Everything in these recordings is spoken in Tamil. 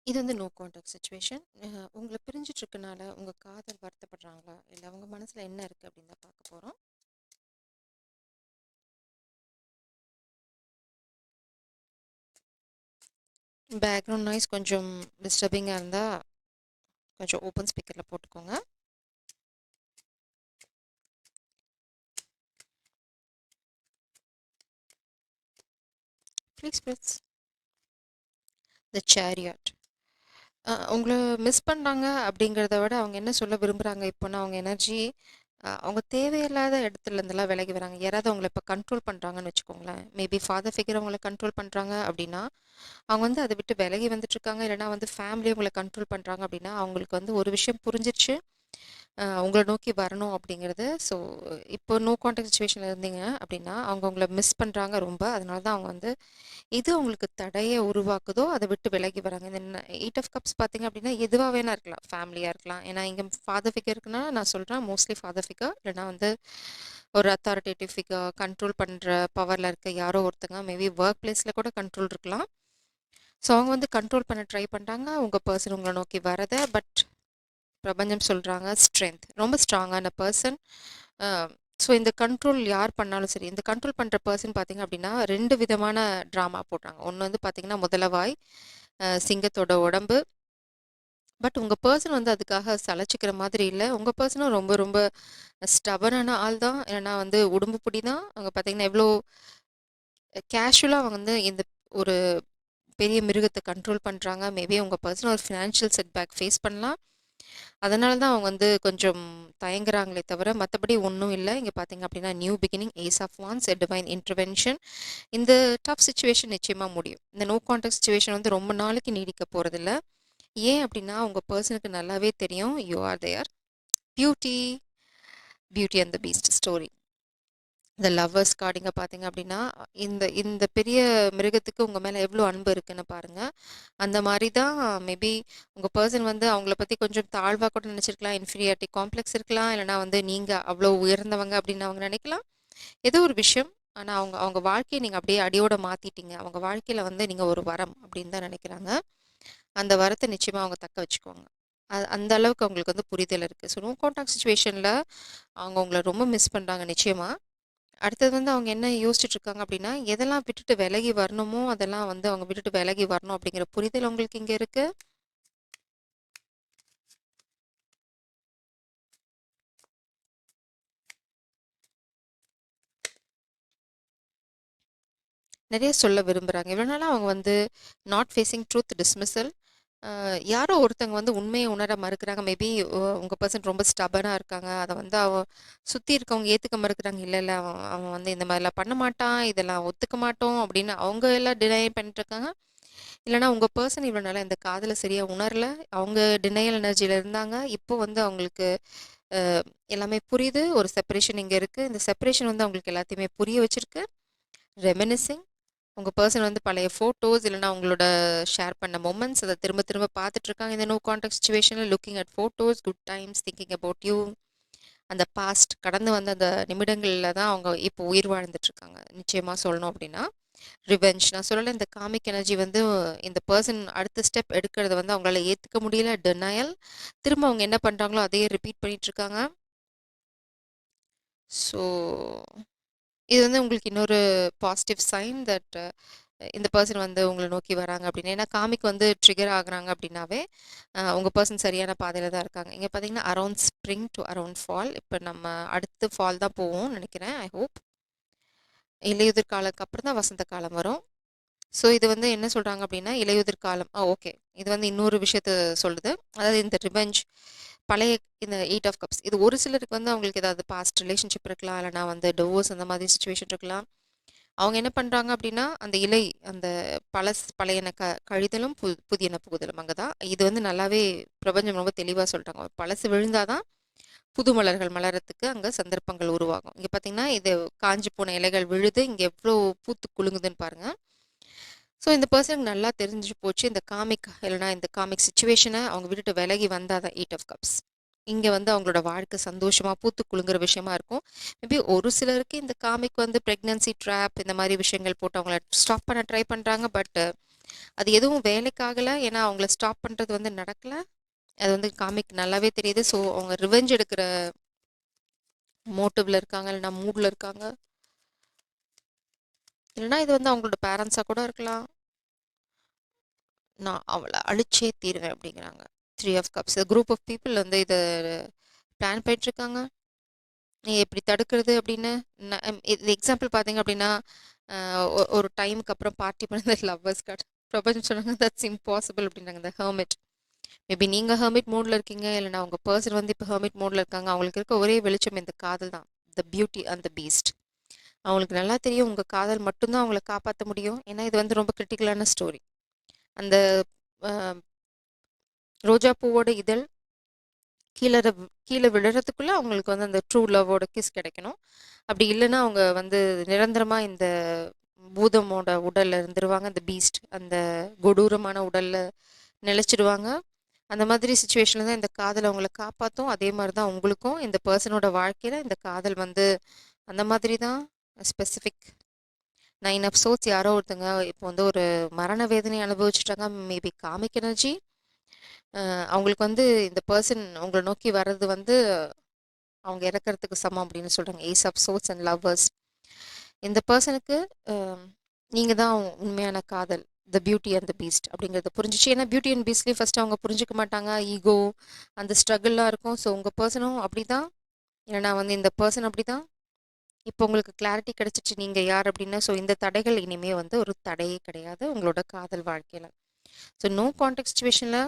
இது வந்து நோ கான்டாக்ட் சிச்சுவேஷன். உங்கள பிரிஞ்சுட்டு இருக்கனால உங்க காதல் வருத்தப்படுறாங்களா? இல்ல அவங்க மனசுல என்ன இருக்கு அப்படின்னு தான் பார்க்க போறோம். பேக்ரவுண்ட் நாய்ஸ் கொஞ்சம் டிஸ்டர்பிங்கா இருந்தா கொஞ்சம் ஓப்பன் ஸ்பீக்கர்ல போட்டுக்கோங்க. Please please. The chariot. உங்கள மிஸ் பண்றாங்க அப்படிங்கிறத விட அவங்க என்ன சொல்ல விரும்புறாங்க இப்போனா, அவங்க எனர்ஜி அவங்க தேவையில்லாத இடத்துல இருந்தெல்லாம் விலகி வராங்க. யாராவது அவங்கள இப்போ கண்ட்ரோல் பண்றாங்கன்னு வச்சுக்கோங்களேன். மேபி ஃபாதர் ஃபிகர் அவங்கள கண்ட்ரோல் பண்றாங்க அப்படின்னா, அவங்க வந்து அத விட்டு விலகி வந்துட்டுருக்காங்க. இல்லைனா வந்து ஃபேமிலி உங்கள கண்ட்ரோல் பண்றாங்க அப்படின்னா, அவங்களுக்கு வந்து ஒரு விஷயம் புரிஞ்சிருச்சு. உங்கள நோக்கி வரணும் அப்படிங்கிறது. ஸோ, இப்போ நோ கான்டாக்ட் சிச்சுவேஷன்ல இருந்தீங்க அப்படின்னா, அவங்க உங்கள மிஸ் பண்றாங்க ரொம்ப. அதனால தான் அவங்க வந்து எது அவங்களுக்கு தடைய உருவாக்குதோ, அத விட்டு விலகி வராங்க. இந்த 8 ஆஃப் கப்ஸ் பார்த்தீங்க அப்படின்னா, எதுவா வேணா இருக்கலாம். ஃபேமிலியா இருக்கலாம். ஏன்னா இங்க ஃபாதர் ஃபிகர்க்குன்னா நான் சொல்றேன் மோஸ்ட்லி ஃபாதர் ஃபிகர். இல்லைனா வந்து ஒரு அத்தாரிட்டேட்டிவ் ஃபிகர், கண்ட்ரோல் பண்ற பவர்ல இருக்க யாரோ ஒருத்தங்க. மேபி ஒர்க் பிளேஸ்ல கூட கண்ட்ரோல் இருக்கலாம். ஸோ, அவங்க வந்து கண்ட்ரோல் பண்ண ட்ரை பண்றாங்க. உங்க பெர்சன் உங்கள நோக்கி வரத. பட் பிரபஞ்சம் சொல்றாங்க ஸ்ட்ரென்த். ரொம்ப ஸ்ட்ராங்கான பெர்சன். அ ஸோ இந்த கண்ட்ரோல் யார் பண்ணாலும் சரி, இந்த கண்ட்ரோல் பண்ற பெர்சன் பார்த்தீங்க அப்படின்னா, 2 விதமான ட்ராமா போடுறாங்க. ஒண்ணு வந்து பார்த்தீங்கன்னா, முதலைவாய், சிங்கத்தோட உடம்பு. பட் உங்க பெர்சன் வந்து அதுக்காக சலைச்சுக்கிற மாதிரி இல்ல. உங்க பெர்சனும் ரொம்ப ரொம்ப ஸ்டபர்னான ஆள் தான். ஏன்னா வந்து உடும்பு புடி தான். அவங்க பார்த்தீங்கன்னா, எவ்வளோ கேஷுவலா அவங்க வந்து இந்த ஒரு பெரிய மிருகத்த கண்ட்ரோல் பண்றாங்க. மேபி உங்க பெர்சன் ஒரு ஃபினான்ஷியல் செட்பேக் ஃபேஸ் பண்ணலாம். அதனால தான் அவங்க வந்து கொஞ்சம் தயங்குறாங்களே தவிர, மத்தபடி ஒண்ணும் இல்ல. இங்க பார்த்தீங்க அப்படின்னா, new beginning, ace of wands, divine intervention. இந்த டஃப் சிச்சுவேஷன் நிச்சயமா முடியும். இந்த நோ கான்டாக்ட் சிச்சுவேஷன் வந்து ரொம்ப நாளைக்கு நீடிக்க போறதில்ல. ஏன் அப்படின்னா, உங்க பெர்சனுக்கு நல்லாவே தெரியும், you are there. Beauty, beauty and the beast story. இந்த லவ்வர்ஸ் கார்டு இங்க பார்த்தீங்க அப்படின்னா, இந்த இந்த பெரிய மிருகத்துக்கு உங்க மேல எவ்வளோ அன்பு இருக்குன்னு பாருங்க. அந்த மாரி தான் மேபி உங்க பெர்சன் வந்து அவங்கள பத்தி கொஞ்சம் தாழ்வா கூட நினைச்சிருக்கலாம். இன்ஃபீரியாரிட்டி காம்ப்ளெக்ஸ் இருக்கலாம். இல்லைனா வந்து நீங்க அவ்வளோ உயர்ந்தவங்க அப்படின்னு அவங்க நினைக்கலாம். ஏதோ ஒரு விஷயம். ஆனா அவங்க அவங்க வாழ்க்கைய நீங்க அப்படியே அடியோட மாத்திட்டீங்க. அவங்க வாழ்க்கையில வந்து நீங்க ஒரு வரம் அப்படின்னு தான் நினைக்கிறாங்க. அந்த வரத்த நிச்சயமா அவங்க தக்க வச்சுக்குவாங்க. அந்த அளவுக்கு அவங்களுக்கு வந்து புரிதல் இருக்கு. ஸோ நோ கான்டாக்ட் சிச்சுவேஷன்ல அவங்க உங்கள ரொம்ப மிஸ் பண்றாங்க நிச்சயமா. அடுத்தது வந்து அவங்க என்ன யோசிச்சுட்டு இருக்காங்க அப்படின்னா, எதெல்லாம் விட்டுட்டு விலகி வரணுமோ, அதெல்லாம் வந்து அவங்க விட்டுட்டு விலகி வரணும் அப்படிங்கிற புரிதல் உங்களுக்கு இங்க இருக்கு. நிறைய சொல்ல விரும்புறாங்க. இவ்வளோ நாளா அவங்க வந்து நாட் ஃபேசிங் ட்ரூத் டிஸ்மிஸல். யாரோ ஒருத்தங்க வந்து உண்மைய உணர மறுக்கிறாங்க. மேபி உங்க பெர்சன் ரொம்ப ஸ்டபர்னா இருக்காங்க. அத வந்து சுத்தி இருக்கவங்க ஏத்துக்க மறுக்கிறாங்க. இல்ல, இல்ல அவன் அவன் வந்து இந்த மாதிரிலாம் பண்ண மாட்டான். இதெல்லாம் ஒத்துக்க மாட்டோம் அப்படின்னு அவங்க எல்லாம் டினை பண்ணிட்டு இருக்காங்க. இல்லைனா உங்க பெர்சன் இவ்வளோ நாளா இந்த காதல சரியா உணரல. அவங்க டினையல் எனர்ஜில இருந்தாங்க. இப்போ வந்து அவங்களுக்கு அ எல்லாமே புரியுது. ஒரு செப்பரேஷன் இங்க இருக்கு. இந்த செப்பரேஷன் வந்து அவங்களுக்கு எல்லாத்தையுமே புரிய வச்சிருக்கு. ரெமினிசிங். உங்க பெர்சன் வந்து பழைய ஃபோட்டோஸ் இல்லைனா உங்களோட ஷேர் பண்ண மொமெண்ட்ஸ் அத திரும்ப திரும்ப பார்த்துட்டு இருக்காங்க. இந்த நோ கான்டாக்ட் சிச்சுவேஷன்ல looking at photos, good times, thinking about you. அந்த பாஸ்ட் கடந்து வந்த அந்த நிமிடங்கள்ல தான் அவங்க இப்போ உயிர் வாழ்ந்துட்டு இருக்காங்க. நிச்சயமா சொல்லணும் அப்படின்னா. ரிவெஞ்ச் நான் சொல்லல இந்த காமிக் எனர்ஜி வந்து இந்த பெர்சன் அடுத்த ஸ்டெப் எடுக்கிறத வந்து அவங்களால ஏத்துக்க முடியல. டினையல். திரும்ப அவங்க என்ன பண்றாங்களோ அதையே ரிப்பீட் பண்ணிட்டு இருக்காங்க. ஸோ இது வந்து உங்களுக்கு இன்னொரு பாசிட்டிவ் சைன் தட் இந்த பெர்சன் வந்து உங்கள நோக்கி வராங்க அப்படின்னு. ஏன்னா காமிக் வந்து ட்ரிகர் ஆகுறாங்க அப்படின்னாவே, உங்க பெர்சன் சரியான பாதையில தான் இருக்காங்க. இங்க பார்த்தீங்கன்னா, around spring to around fall. இப்ப நம்ம அடுத்து ஃபால் தான் போவோம்னு நெனைக்கிறேன். I hope. இலையுதிர் காலத்துக்கு அப்புறம் தான் வசந்த காலம் வரும். ஸோ இது வந்து என்ன சொல்றாங்க அப்படின்னா, இலையுதிர் காலம். ஓகே. இது வந்து இன்னொரு விஷயத்த சொல்லுது. அதாவது இந்த ரிவெஞ்ச் பழைய இந்த 8 ஆஃப் கப்ஸ். இது ஒரு சிலருக்கு வந்து அவங்களுக்கு ஏதாவது பாஸ்ட் ரிலேஷன்ஷிப் இருக்கலாம். இல்லைனா வந்து டிவோர்ஸ் அந்த மாதிரி சிச்சுவேஷன் இருக்கலாம். அவங்க என்ன பண்றாங்க அப்படின்னா, அந்த இலை அந்த பழையன கழிதலும் புதியன புகுதலும் அங்க தான். இது வந்து நல்லாவே பிரபஞ்சம் ரொம்ப தெளிவா சொல்றாங்க. பழசு விழுந்தா தான் புது மலர்கள் மலர்றதுக்கு அங்க சந்தர்ப்பங்கள் உருவாகும். இங்க பார்த்தீங்கன்னா, இது காஞ்சு போன இலைகள் விழுது. இங்க எவ்ளோ பூத்து குலுங்குதுன்னு பாருங்க. ஸோ இந்த பெர்சனுக்கு நல்லா தெரிஞ்சு போச்சு. இந்த காமிக் இல்லைனா இந்த காமிக் சிச்சுவேஷன அவங்க விட்டுட்டு விலகி வந்தா தான் 8 ஆஃப் கப்ஸ். இங்க வந்து அவங்களோட வாழ்க்கை சந்தோஷமா பூத்து குலுங்குற விஷயமா இருக்கும். மேபி ஒரு சிலருக்கு இந்த காமிக் வந்து பிரெக்னன்சி ட்ராப் இந்த மாரி விஷயங்கள் போட்டு அவங்கள ஸ்டாப் பண்ண ட்ரை பண்றாங்க. பட் அது எதுவும் வேலைக்காகல. ஏன்னா அவங்கள ஸ்டாப் பண்றது வந்து நடக்கல. அது வந்து காமிக் நல்லாவே தெரியுது. ஸோ அவங்க ரிவெஞ்ச் எடுக்கிற மோட்டிவ்ல இருக்காங்க, இல்லைன்னா மூட்ல இருக்காங்க. இல்லைன்னா இது வந்து அவங்களோட பேரண்ட்ஸாக கூட இருக்கலாம். நான் அவளை அழிச்சே தீருவேன் அப்படிங்கிறாங்க. 3 of Cups group of people வந்து இதை பிளான் பண்ணிட்டுருக்காங்க. நீ எப்படி தடுக்கிறது அப்படின்னு. இது எக்ஸாம்பிள் பார்த்தீங்க அப்படின்னா, ஒரு டைமுக்கு அப்புறம் பார்ட்டி பண்ண லவ்வர்ஸ் கார்டு பிரபஞ்சம் சொன்னாங்க தட்ஸ் இம்பாசிபிள் அப்படின்னாங்க. இந்த ஹெர்மிட் மேபி நீங்கள் ஹெர்மிட் மோடில் இருக்கீங்க, இல்லைனா உங்கள் பர்சன் வந்து இப்போ ஹெர்மிட் மோடில் இருக்காங்க. அவங்களுக்கு இருக்க ஒரே வெளிச்சம் இந்த காதல் தான், the beauty and the Beast. அவங்களுக்கு நல்லா தெரியும் உங்கள் காதல் மட்டும்தான் அவங்கள காப்பாற்ற முடியும். ஏன்னா இது வந்து ரொம்ப கிரிட்டிக்கலான ஸ்டோரி. அந்த ரோஜா பூவோட இதழ் கீழே கீழே விழுறதுக்குள்ளே அவங்களுக்கு வந்து அந்த ட்ரூ லவ்வோட கிஸ் கிடைக்கணும். அப்படி இல்லைன்னா அவங்க வந்து நிரந்தரமாக இந்த பூதமோட உடலில் இருந்துருவாங்க. அந்த பீஸ்ட் அந்த கொடூரமான உடலில் நிலச்சிடுவாங்க. அந்த மாதிரி சுச்சுவேஷனில் தான் இந்த காதல் அவங்கள காப்பாற்றும். அதே மாதிரி தான் உங்களுக்கும் இந்த பர்சனோட வாழ்க்கையில் இந்த காதல் வந்து அந்த மாதிரி தான் ஸ்பெசிஃபிக். 9 of Swords யாரோ ஒருத்தங்க இப்போ வந்து ஒரு மரண வேதனை அனுபவிச்சுட்டாங்க. மேபி காமிக் எனர்ஜி அவங்களுக்கு வந்து இந்த பர்சன் உங்களை நோக்கி வர்றது வந்து அவங்க இறக்கிறதுக்கு சமம் அப்படின்னு சொல்கிறாங்க. Ace of Swords and lovers. இந்த பர்சனுக்கு நீங்கள் தான் உண்மையான காதல், the beauty and the Beast அப்படிங்கிறத புரிஞ்சிச்சு. ஏன்னா பியூட்டி அண்ட் பீஸ்ட்லேயே ஃபஸ்ட்டு அவங்க புரிஞ்சிக்க மாட்டாங்க. ஈகோ அந்த ஸ்ட்ரகிள்லாம் இருக்கும். ஸோ உங்கள் பர்சனும் அப்படி தான், இல்லைனா வந்து இந்த பர்சன் அப்படி தான். இப்போ உங்களுக்கு கிளாரிட்டி கிடச்சிச்சு நீங்கள் யார் அப்படின்னு. ஸோ இந்த தடைகள் இனிமேல் வந்து ஒரு தடையே கிடையாது உங்களோட காதல் வாழ்க்கையில். ஸோ நோ கான்டாக்ட் சுச்சுவேஷனில்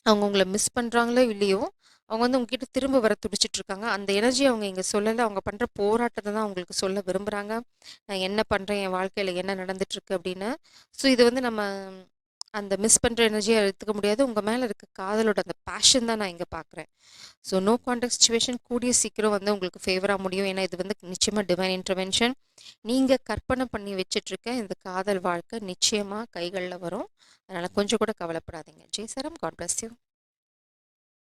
அவங்க உங்களை மிஸ் பண்ணுறாங்களோ இல்லையோ, அவங்க வந்து உங்ககிட்ட திரும்ப வர துடிச்சிட்டு இருக்காங்க. அந்த எனர்ஜி அவங்க இங்கே சொல்லலை. அவங்க பண்ணுற போராட்டத்தை தான் அவங்களுக்கு சொல்ல விரும்புகிறாங்க. நான் என்ன பண்ணுறேன், என் வாழ்க்கையில் என்ன நடந்துட்டுருக்கு அப்படின்னு. ஸோ இது வந்து நம்ம அந்த மிஸ் பண்ணுற எனர்ஜியை எடுத்துக்க முடியாது. உங்கள் மேலே இருக்க காதலோட அந்த பேஷன் தான் நான் இங்கே பார்க்குறேன். ஸோ நோ கான்டாக்ட் சுச்சுவேஷன் கூடிய சீக்கிரம் வந்து உங்களுக்கு ஃபேவராக முடியும். ஏன்னா இது வந்து நிச்சயமாக டிவைன் இன்டர்வென்ஷன். நீங்கள் கற்பனை பண்ணி வச்சிட்ருக்க இந்த காதல் வாழ்க்கை நிச்சயமாக கைகளில் வரும். அதனால் கொஞ்சம் கூட கவலைப்படாதீங்க. ஜெய் சரம், காட் பிளஸ் யூ.